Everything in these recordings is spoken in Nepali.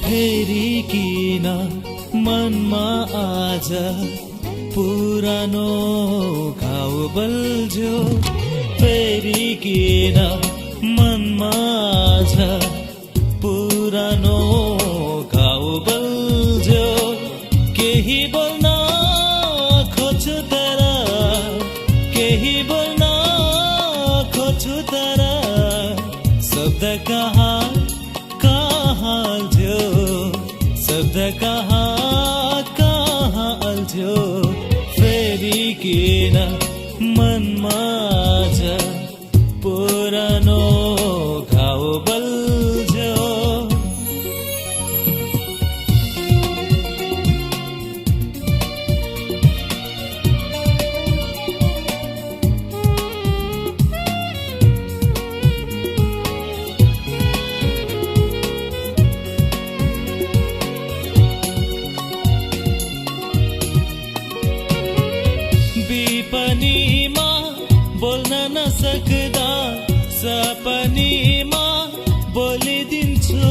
फेरि किन मनमा आज पुरानो घाउ बल्झ्यो, फेरि किन मनमा आज पुरानो घाउ बल्झ्यो। केही बोल्न खोज्छु तर, केही बोल्न खोज्छु तर शब्द कहाँ अल्झ्यो, शब्द कहाँ अल्झ्यो। फेरि किन मनमा आज पुरानो घाउ बल्झ्यो। विपनीमा बोल्न नसक्दा सपनीमा बोलिदिन्छु,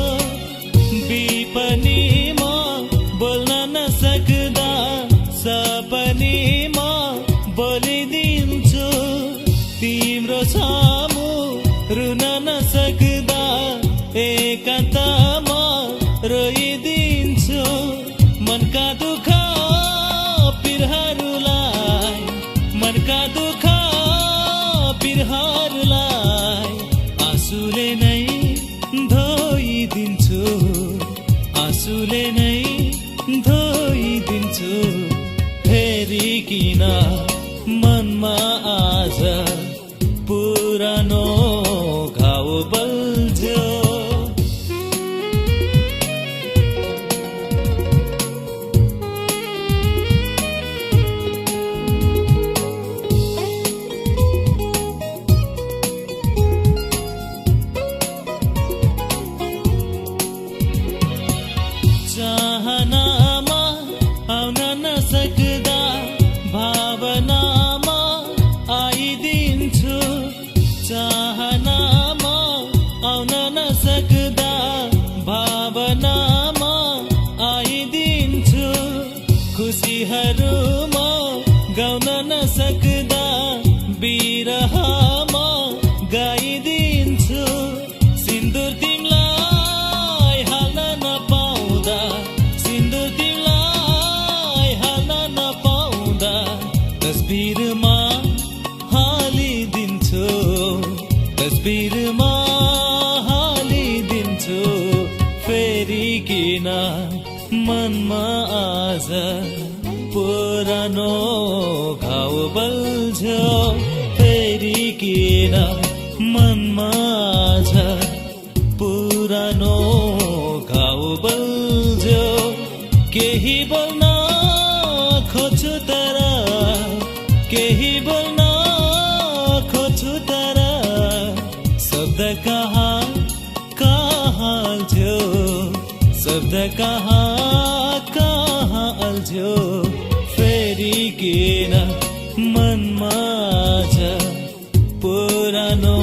विपनीमा बोल्न नसक्दा सपनीमा बोलिदिन्छु। तिम्रो सामु रुन नसक्दा एकान्तमा रोइदिन्छु। मनका दुःख पिरहरूलाई, मनका दुःख पिरहरूलाई आँसुले नै धोइदिन्छु, आँसुले नै धोइदिन्छु। फेरि किन मनमा आज पुरानो घाउ बल्झ्यो। चाहनामा आउन नसक्दा भावनामा आइदिन्छु, चाहनामा आउन नसक्दा भावनामा आइदिन्छु। खुसीहरूमा गाउन नसक्दा बिरहमा गाइदिन्छु। सिन्दुर तिमीलाई हाल्न नपाउँदा, सिन्दुर तिमीलाई हाल्न नपाउँदा तस्बिरमा हालिदिन्छु, तस्बिरमा हालिदिन्छु। फेरि किन मनमा आज पुरानो घाउ बल्झ्यो, फेरि किन मनमा आज पुरानो घाउ बल्झ्यो। केही बोल्न खोज्छु तर, केही बोल्न खोज्छु तर शब्द कहाँ अल्झ्यो, शब्द कहाँ अल्झ्यो। फेरि किन मनमा आज पुरानो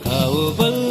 घाउ बल्झ्यो।